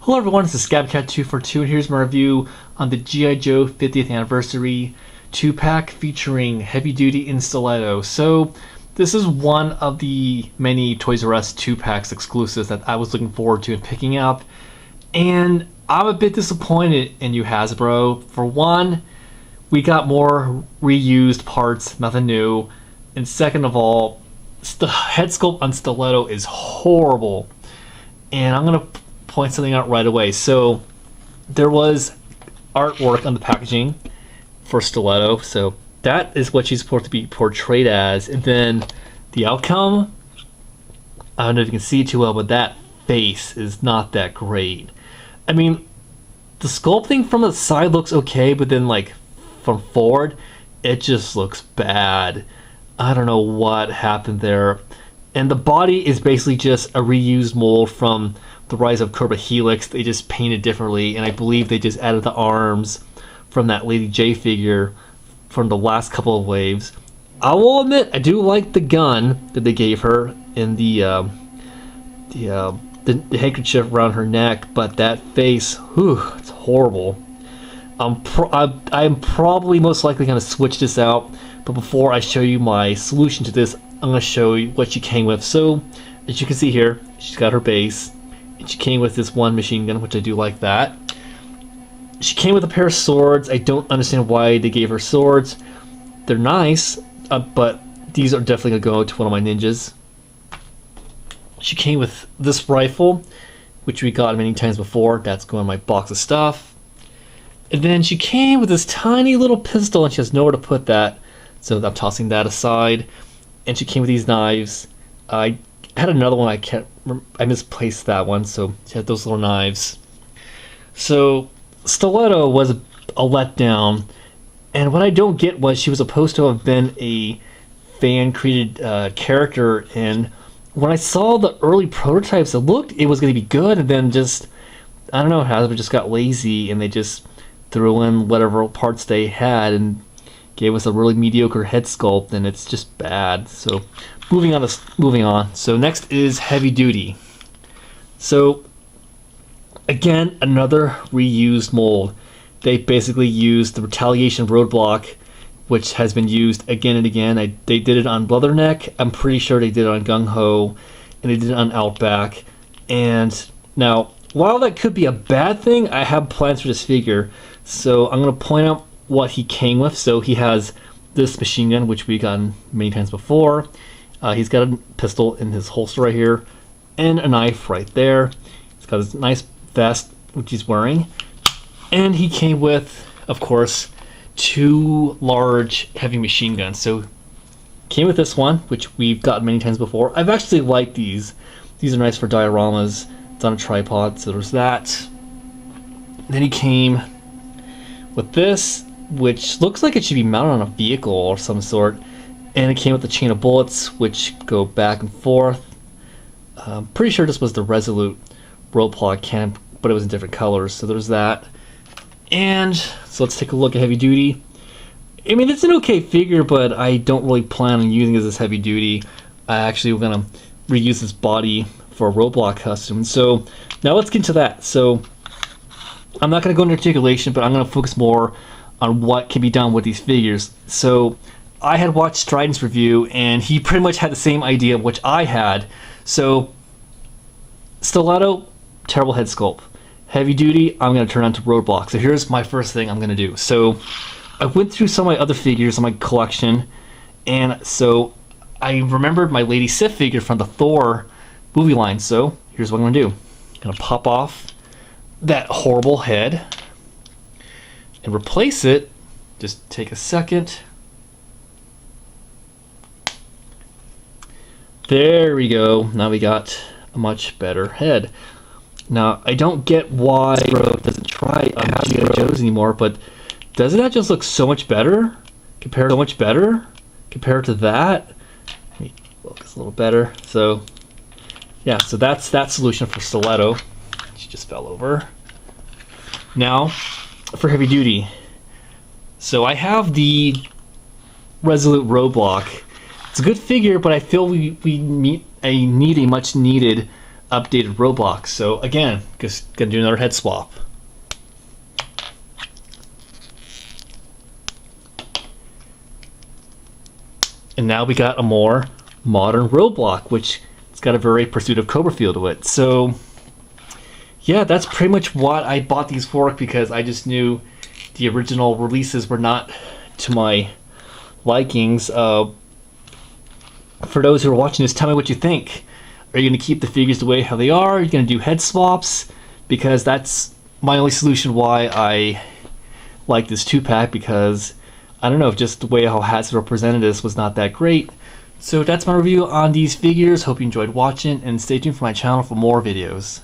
Hello everyone, this is ScabCat242 and here's my review on the G.I. Joe 50th Anniversary 2-pack featuring Heavy Duty and Stiletto. So this is one of the many Toys R Us 2-packs exclusives that I was looking forward to and picking up. And I'm a bit disappointed in you, Hasbro. For one, we got more reused parts, nothing new. And second of all, the head sculpt on Stiletto is horrible. And I'm going to point something out right away. So there was artwork on the packaging for Stiletto, so that is what she's supposed to be portrayed as, and then the outcome, I don't know if you can see it too well, but that face is not that great. I mean, the sculpting from the side looks okay, but then like from forward it just looks bad. I don't know what happened there. And the body is basically just a reused mold from the Rise of Cobra Helix. They just painted differently, and I believe they just added the arms from that Lady J figure from the last couple of waves. I will admit, I do like the gun that they gave her in the handkerchief around her neck, but that face, whew, it's horrible. I'm probably most likely going to switch this out, but before I show you my solution to this, I'm going to show you what she came with. So, as you can see here, she's got her base, and she came with this one machine gun, which I do like that. She came with a pair of swords. I don't understand why they gave her swords. They're nice, but these are definitely going to go to one of my ninjas. She came with this rifle, which we got many times before. That's going in my box of stuff. And then she came with this tiny little pistol, and she has nowhere to put that, so I'm tossing that aside. And she came with these knives. I had another one, I misplaced that one, so she had those little knives. So Stiletto was a letdown, and what I don't get was she was supposed to have been a fan-created character, and when I saw the early prototypes, it was going to be good, and then just, I don't know, Hasbro just got lazy, and they just threw in whatever parts they had, and gave us a really mediocre head sculpt, and it's just bad. So moving on. So next is Heavy Duty. So again, another reused mold. They basically used the Retaliation Roadblock, which has been used again and again. They did it on Leatherneck. I'm pretty sure they did it on Gung Ho, and they did it on Outback. And now, while that could be a bad thing, I have plans for this figure. So I'm going to point out what he came with. So he has this machine gun, which we've gotten many times before. He's got a pistol in his holster right here, and a knife right there. He's got his nice vest, which he's wearing. And he came with, of course, two large heavy machine guns. So came with this one, which we've gotten many times before. I've actually liked these. These are nice for dioramas. It's on a tripod, so there's that. Then he came with this, which looks like it should be mounted on a vehicle or some sort, and it came with the chain of bullets, which go back and forth. I'm pretty sure this was the Resolute Roadblock cannon, but it was in different colors, so there's that. And so let's take a look at Heavy Duty. I mean, it's an okay figure, but I don't really plan on using it as Heavy Duty. I actually am going to reuse this body for a Roadblock custom. So now let's get into that. So I'm not going to go into articulation, but I'm going to focus more on what can be done with these figures. So I had watched Strident's review, and he pretty much had the same idea which I had. So Stiletto, terrible head sculpt. Heavy Duty, I'm going to turn on to Roadblock. So here's my first thing I'm going to do. So I went through some of my other figures in my collection, and so I remembered my Lady Sif figure from the Thor movie line. So here's what I'm going to do. I'm going to pop off that horrible head and replace it. Just take a second. There we go. Now we got a much better head. Now I don't get why Hasbro doesn't try G.I. Joes anymore, but doesn't that just look so much better compared to that? Let me focus a little better. So yeah, so that's that solution for Stiletto. She just fell over. Now for Heavy Duty. So I have the Resolute Roadblock. It's a good figure, but I feel we need a much needed updated Roadblock. So again, just gonna do another head swap. And now we got a more modern Roadblock, which it's got a very Pursuit of Cobra feel to it. So yeah, that's pretty much what I bought these for, because I just knew the original releases were not to my likings. For those who are watching this, tell me what you think. Are you going to keep the figures the way how they are? Are you going to do head swaps? Because that's my only solution why I like this 2-pack, because I don't know, just the way how Hasbro presented this was not that great. So that's my review on these figures. Hope you enjoyed watching, and stay tuned for my channel for more videos.